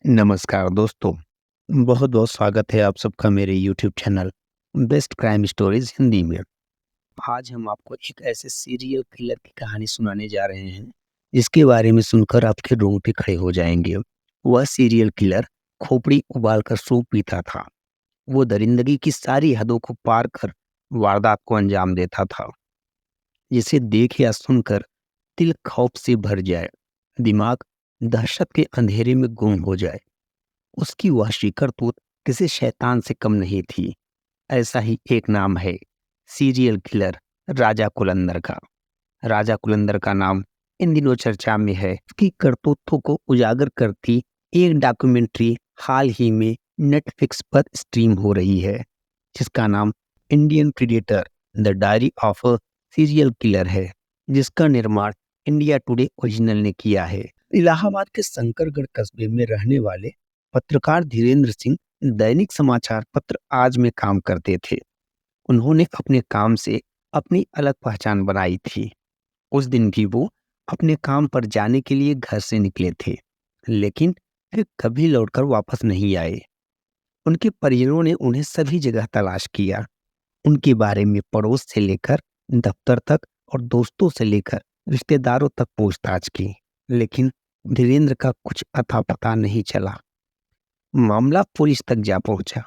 नमस्कार दोस्तों, बहुत-बहुत स्वागत है आप सबका मेरे YouTube channel best crime stories Hindi में। आज हम आपको एक ऐसे सीरियल किलर की कहानी सुनाने जा रहे हैं, जिसके बारे में सुनकर आपके रोंगटे खड़े हो जाएँगे। वह सीरियल किलर खोपड़ी उबालकर सूप पीता था। वो दरिंदगी की सारी हदों को पार कर वारदात को अंजाम देता था, जिसे देख या सुनकर दिल खौफ से भर जाए, दिमाग दहशत के अंधेरे में गुम हो जाए। उसकी वहशी करतूत किसी शैतान से कम नहीं थी। ऐसा ही एक नाम है सीरियल किलर राजा कुलंदर का। राजा कुलंदर का नाम इन दिनों चर्चा में है। उसकी करतूतों को उजागर करती एक डॉक्यूमेंट्री हाल ही में नेटफ्लिक्स पर स्ट्रीम हो रही है, जिसका नाम Indian predator the diary of a serial killer है, जिसका निर्माण इंडिया टुडे ओरिजिनल ने किया है। इलाहाबाद के शंकरगढ़ कस्बे में रहने वाले पत्रकार धीरेन्द्र सिंह दैनिक समाचार पत्र आज में काम करते थे। उन्होंने अपने काम से अपनी अलग पहचान बनाई थी। उस दिन भी वो अपने काम पर जाने के लिए घर से निकले थे, लेकिन फिर कभी लौटकर वापस नहीं आए। उनके परिजनों ने उन्हें सभी जगह तलाश किया। उनके बारे में पड़ोस से लेकर दफ्तर तक और दोस्तों से लेकर रिश्तेदारों तक पूछताछ की, लेकिन धीरेन्द्र का कुछ अता पता नहीं चला। मामला पुलिस तक जा पहुंचा।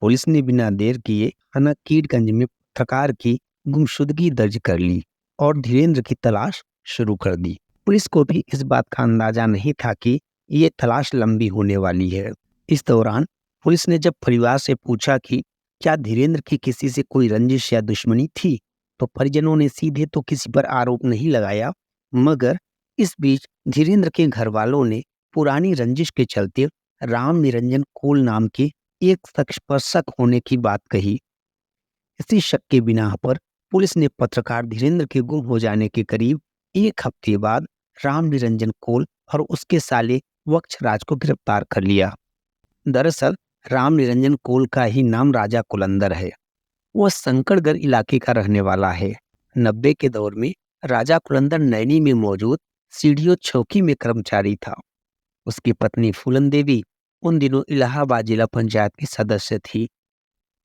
पुलिस ने बिना देर किए थाना कीटगंज में पत्रकार की गुमशुदगी दर्ज कर ली और धीरेन्द्र की तलाश शुरू कर दी। पुलिस को भी इस बात का अंदाजा नहीं था कि ये तलाश लंबी होने वाली है। इस दौरान पुलिस ने जब परिवार से पूछा कि क्या धीरेन्द्र की किसी से कोई रंजिश या दुश्मनी थी, तो परिजनों ने सीधे तो किसी पर आरोप नहीं लगाया, मगर इस बीच धीरेन्द्र के घर वालों ने पुरानी रंजिश के चलते राम निरंजन कोल नाम के एक शख्स पर शक होने की बात कही। इसी शक के बिना पर पुलिस ने पत्रकार धीरेन्द्र के गुम हो जाने के करीब एक हफ्ते बाद राम निरंजन कोल और उसके साले वक्षराज को गिरफ्तार कर लिया। दरअसल राम निरंजन कोल का ही नाम राजा कुलंदर है। वह शंकरगढ़ इलाके का रहने वाला है। 90 के दौर में राजा कुलंदर नैनी में मौजूद सीडीओ चौकी में कर्मचारी था। उसकी पत्नी फूलन देवी उन दिनों इलाहाबाद जिला पंचायत की सदस्य थी।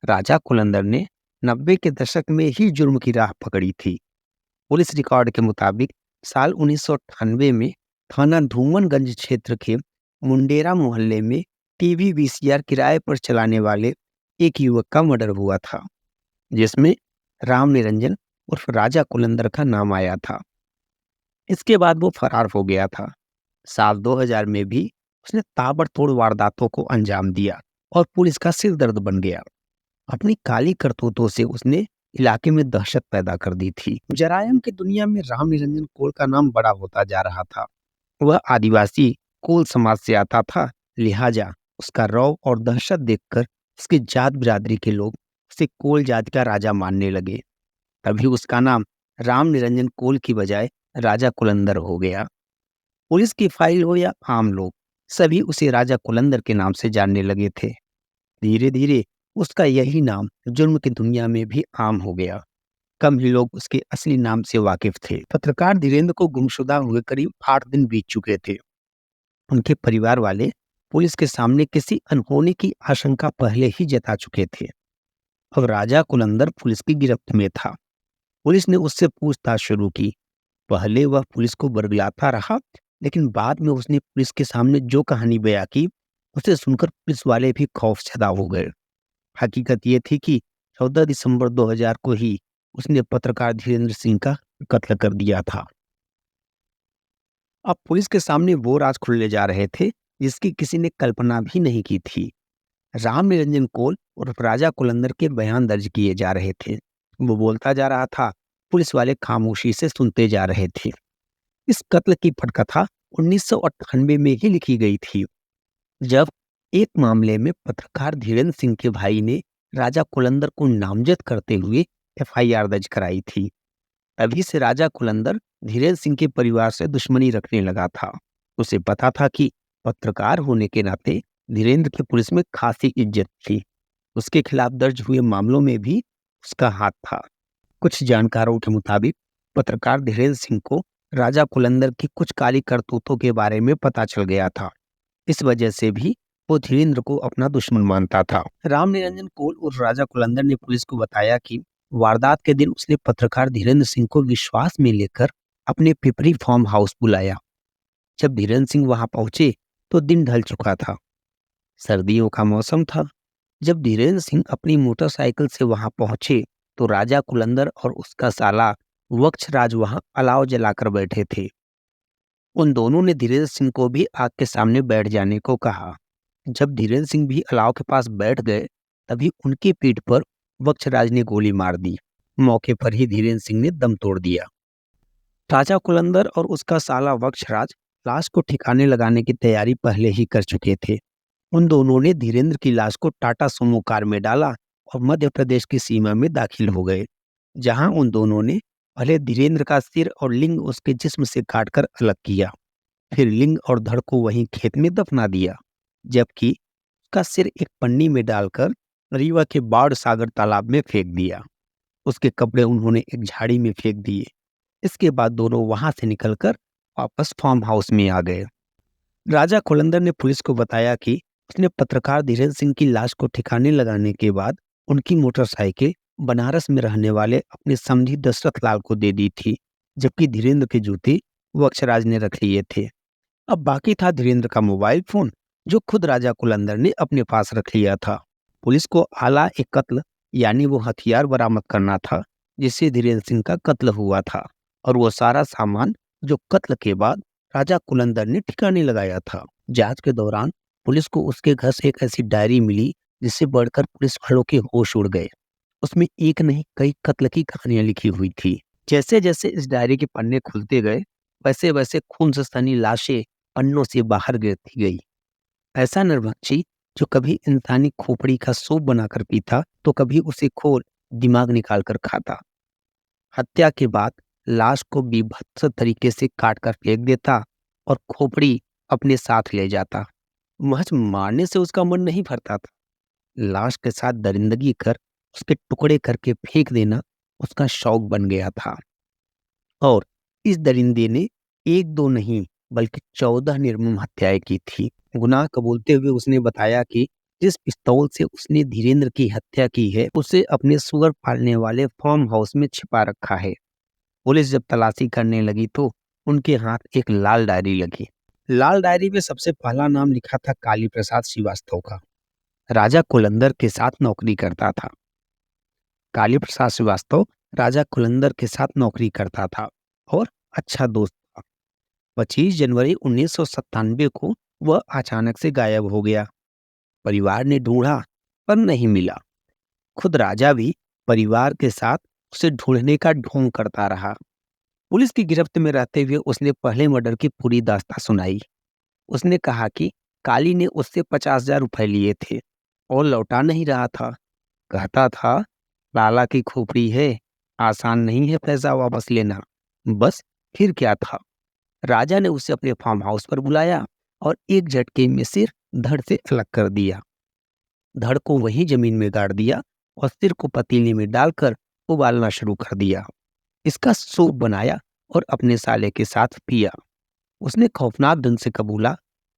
राजा कुलंदर ने 90 के दशक में ही जुर्म की राह पकड़ी थी। पुलिस रिकॉर्ड के मुताबिक साल 1998 में थाना धूमनगंज क्षेत्र के मुंडेरा मोहल्ले में टीवी वीसीआर किराए पर चलाने वाले एक युवक का मर्डर हुआ था, जिसमें राम निरंजन उर्फ राजा कुलंदर का नाम आया था। इसके बाद वो फरार हो गया था। साल 2000 में भी उसने ताबड़तोड़ वारदातों को अंजाम दिया और पुलिस का सिर दर्द बन गया। अपनी काली करतूतों से उसने इलाके में दहशत पैदा कर दी थी। जरायम की दुनिया में राम निरंजन कोल का नाम बड़ा होता जा रहा था। वह आदिवासी कोल समाज से आता था, लिहाजा उसका रौब और दहशत देखकर उसकी जात बिरादरी के लोग उसे कोल जात का राजा मानने लगे। तभी उसका नाम राम निरंजन कोल की बजाय राजा कुलंदर हो गया। पुलिस की फाइल हो या आम लोग, सभी उसे राजा कुलंदर के नाम से जानने लगे थे। धीरे धीरे उसका यही नाम जुर्म की दुनिया में भी आम हो गया। कम ही लोग उसके असली नाम से वाकिफ थे। पत्रकार धीरेन्द्र को गुमशुदा हुए करीब 8 दिन बीत चुके थे। उनके परिवार वाले पुलिस के सामने किसी अनहोनी की आशंका पहले ही जता चुके थे। अब राजा कुलंदर पुलिस की गिरफ्त में था। पुलिस ने उससे पूछताछ शुरू की। पहले वह पुलिस को बरगलाता रहा, लेकिन बाद में उसने पुलिस के सामने जो कहानी बयां की, उसे सुनकर पुलिस वाले भी खौफजदा हो गए। हकीकत ये थी कि 14 दिसंबर 2000 को ही उसने पत्रकार धीरेन्द्र सिंह का कत्ल कर दिया था। अब पुलिस के सामने वो राज खुलने जा रहे थे जिसकी किसी ने कल्पना भी नहीं की थी। राम निरंजन कोल और राजा कुलंदर के बयान दर्ज किए जा रहे थे। वो बोलता जा रहा था, पुलिस वाले खामोशी से सुनते जा रहे थे। इस कत्ल की पटकथा 1998 में ही लिखी गई थी, जब एक मामले में पत्रकार धीरेन्द्र सिंह के भाई ने राजा कुलंदर को नामजद करते हुए एफआईआर दर्ज कराई थी। तभी से राजा कुलंदर धीरेन्द्र सिंह के परिवार से दुश्मनी रखने लगा था। उसे पता था कि पत्रकार होने के नाते धीरेन्द्र की पुलिस में खासी इज्जत थी। उसके खिलाफ दर्ज हुए मामलों में भी उसका हाथ था। कुछ जानकारों के मुताबिक पत्रकार धीरेन्द्र सिंह को राजा कुलंदर की कुछ काली करतूतों के बारे में पता चल गया था। इस वजह से भी वो धीरेन्द्र को अपना दुश्मन मानता था। राम निरंजन कौल और राजा कुलंदर ने पुलिस को बताया कि वारदात के दिन उसने पत्रकार धीरेन्द्र सिंह को विश्वास में लेकर अपने पिपरी फार्म हाउस बुलाया। जब धीरेन्द्र सिंह वहां पहुंचे तो दिन ढल चुका था, सर्दियों का मौसम था। जब धीरेन्द्र सिंह अपनी मोटरसाइकिल से वहां पहुंचे तो राजा कुलंदर और उसका साला वक्षराज वहां अलाव जलाकर बैठे थे। उन दोनों ने धीरेन्द्र सिंह को भी आग के सामने बैठ जाने को कहा। जब धीरेन्द्र सिंह भी अलाव के पास बैठ गए तभी उनकी पीठ पर वक्षराज ने गोली मार दी। मौके पर ही धीरेन्द्र सिंह ने दम तोड़ दिया। राजा कुलंदर और उसका साला वक्षराज लाश को ठिकाने लगाने की तैयारी पहले ही कर चुके थे। उन दोनों ने धीरेन्द्र की लाश को टाटा सुमो कार में डाला और मध्य प्रदेश की सीमा में दाखिल हो गए, जहां उन दोनों ने पहले धीरेन्द्र का सिर और लिंग उसके जिस्म से काटकर अलग किया, फिर लिंग और धड़ को वहीं खेत में दफना दिया, जबकि उसका सिर एक पन्नी में डालकर रीवा के बाढ़ सागर तालाब में फेंक दिया। उसके कपड़े उन्होंने एक झाड़ी में फेंक दिए। इसके बाद दोनों वहां से निकलकर वापस फार्म हाउस में आ गए। राजा कुलंदर ने पुलिस को बताया कि उसने पत्रकार धीरेन्द्र सिंह की लाश को ठिकाने लगाने के बाद उनकी मोटरसाइकिल बनारस में रहने वाले अपने समधी दशरथ लाल को दे दी थी, जबकि धीरेन्द्र के जूते वो अक्षराज ने रख लिए थे। अब बाकी था धीरेन्द्र का मोबाइल फोन, जो खुद राजा कुलंदर ने अपने पास रख लिया था। पुलिस को आला एक कत्ल यानी वो हथियार बरामद करना था जिससे धीरेन्द्र सिंह का कत्ल हुआ था, और वो सारा सामान जो कत्ल के बाद राजा कुलंदर ने ठिकाने लगाया था। जांच के दौरान पुलिस को उसके घर से एक ऐसी डायरी मिली जिससे बढ़कर पुलिस वालों के होश उड़ गए। उसमें एक नहीं कई कत्ल की कहानियां लिखी हुई थी। जैसे जैसे इस डायरी के पन्ने खुलते गए वैसे वैसे खून से सनी लाशें पन्नों से बाहर गिरती गई। ऐसा नरभक्षी जो कभी इंसानी खोपड़ी का सूप बनाकर पीता तो कभी उसे खोल दिमाग निकाल कर खाता। हत्या के बाद लाश को बीभत्स तरीके से काट कर फेंक देता और खोपड़ी अपने साथ ले जाता। महज मारने से उसका मन नहीं भरता था, लाश के साथ दरिंदगी कर उसके टुकड़े करके फेंक देना उसका शौक बन गया था। और इस दरिंदे ने एक दो नहीं बल्कि 14 निर्मम हत्याएं की थी। गुनाह कबूलते हुए उसने बताया कि जिस पिस्तौल से उसने धीरेन्द्र की हत्या की है उसे अपने सुअर पालने वाले फार्म हाउस में छिपा रखा है। पुलिस जब तलाशी करने लगी तो उनके हाथ एक लाल डायरी लगी। लाल डायरी में सबसे पहला नाम लिखा था काली प्रसाद श्रीवास्तव का। राजा कुलंदर के साथ नौकरी करता था। काली प्रसाद श्रीवास्तव राजा कुलंदर के साथ नौकरी करता था और अच्छा दोस्त था। 25 जनवरी 1997 को वह अचानक से गायब हो गया। परिवार ने ढूंढा पर नहीं मिला। खुद राजा भी परिवार के साथ उसे ढूंढने का ढोंग करता रहा। पुलिस की गिरफ्त में रहते हुए उसने पहले मर्डर की पूरी दास्तां सुनाई। उसने कहा कि काली ने उससे 50,000 रुपए लिए थे और लौटा नहीं रहा था। कहता था लाला की खोपड़ी है, आसान नहीं है पैसा वापस लेना। बस फिर क्या था, राजा ने उसे अपने फार्म हाउस पर बुलाया और एक झटके में सिर धड़ से अलग कर दिया। धड़ को वहीं जमीन में गाड़ दिया और सिर को पतीले में डालकर उबालना शुरू कर दिया। इसका सूप बनाया और अपने साले के साथ पिया। उसने खौफनाक ढंग से कबूला,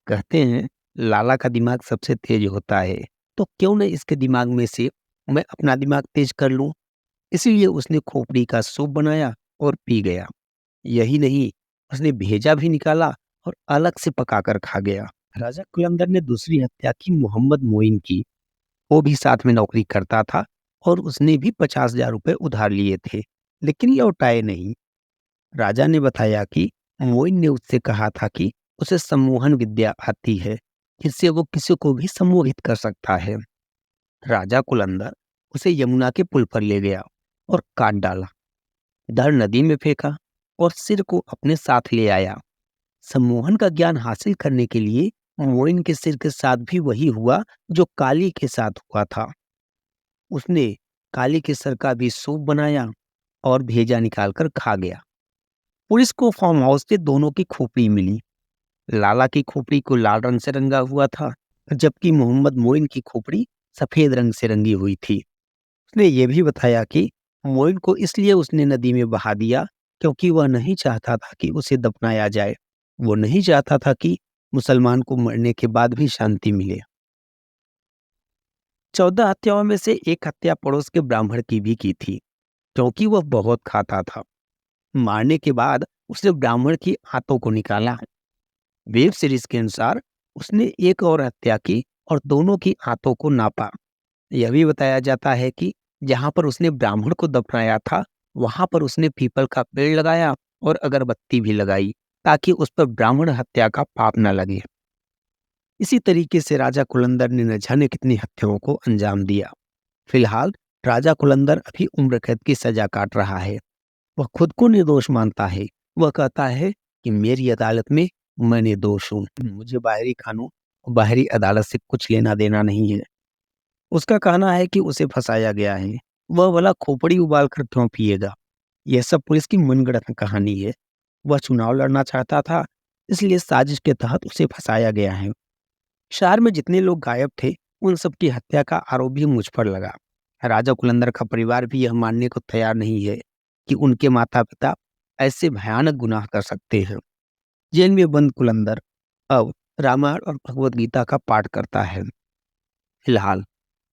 कहते हैं लाला का दिमाग सबसे तेज होता है, तो क्यों न इसके दिमाग में से मैं अपना दिमाग तेज कर लूं। इसीलिए उसने खोपड़ी का सूप बनाया और पी गया। यही नहीं, उसने भेजा भी निकाला और अलग से पकाकर खा गया। राजा कुलंदर ने दूसरी हत्या की मोहम्मद मोइन की। वो भी साथ में नौकरी करता था और उसने भी 50,000 रुपए उधार लिए थे, लेकिन लौटाए नहीं। राजा ने बताया कि मोइन ने उससे कहा था कि उसे सम्मोहन विद्या आती है, जिससे वो किसी को भी सम्मोहित कर सकता है। राजा कुलंदर उसे यमुना के पुल पर ले गया और काट डाला। धड़ नदी में फेंका और सिर को अपने साथ ले आया। सम्मोहन का ज्ञान हासिल करने के लिए मोइन के सिर के साथ भी वही हुआ जो काली के साथ हुआ था। उसने काली के सर का भी सूप बनाया और भेजा निकालकर खा गया। पुलिस को फार्म हाउस से दोनों की खोपड़ी मिली। लाला की खोपड़ी को लाल रंग से रंगा हुआ था, जबकि मोहम्मद मोइन की खोपड़ी सफेद रंग से रंगी हुई थी। उसने ये भी बताया कि मोइन को इसलिए उसने नदी में बहा दिया क्योंकि वह नहीं चाहता था कि उसे दफनाया जाए। वो नहीं चाहता था कि मुसलमान को मरने के बाद भी शांति मिले। 14 हत्याओं में से एक हत्या पड़ोस के ब्राह्मण की भी की थी, क्योंकि वह बहुत खाता था। मारने के बाद उसने ब्राह्मण की आंतों को निकाला। वेब सीरीज के अनुसार उसने एक और हत्या की और दोनों की आंतों को नापा। यह भी बताया जाता है कि जहां पर उसने ब्राह्मण को दफनाया था, वहां पर उसने पीपल का पेड़ लगाया और अगरबत्ती भी लगाई, ताकि उस पर ब्राह्मण हत्या का पाप न लगे। इसी तरीके से राजा कुलंदर ने न जाने कितनी हत्याओं को अंजाम दिया। फिलहाल राजा कुलंदर अभी उम्र कैद की सजा काट रहा है। वह खुद को निर्दोष मानता है। वह कहता है कि मेरी अदालत में मैं निर्दोष हूँ, मुझे बाहरी कानून और बाहरी अदालत से कुछ लेना देना नहीं है। उसका कहना है कि उसे फंसाया गया है। वह भला खोपड़ी उबाल कर क्यों पिएगा? यह सब पुलिस की मनगढ़ंत कहानी है। वह चुनाव लड़ना चाहता था, इसलिए साजिश के तहत उसे फंसाया गया है। शहर में जितने लोग गायब थे, उन सब की हत्या का आरोप भी मुझ पर लगा। राजा कुलंदर का परिवार भी यह मानने को तैयार नहीं है कि उनके माता पिता ऐसे भयानक गुनाह कर सकते हैं। जेल में बंद कुलंदर अब रामायण और भगवत गीता का पाठ करता है। फिलहाल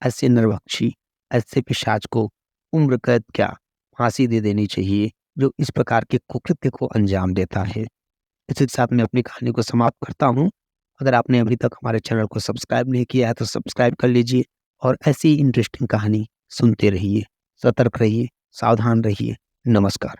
ऐसे नरभक्षी, ऐसे पिशाच को उम्र कैद क्या, फांसी दे देनी चाहिए, जो इस प्रकार के कुकृत्य को अंजाम देता है। इसी के साथ मैं अपनी कहानी को समाप्त करता हूँ। अगर आपने अभी तक हमारे चैनल को सब्सक्राइब नहीं किया है तो सब्सक्राइब कर लीजिए और ऐसी ही इंटरेस्टिंग कहानी सुनते रहिए। सतर्क रहिए, सावधान रहिए। नमस्कार।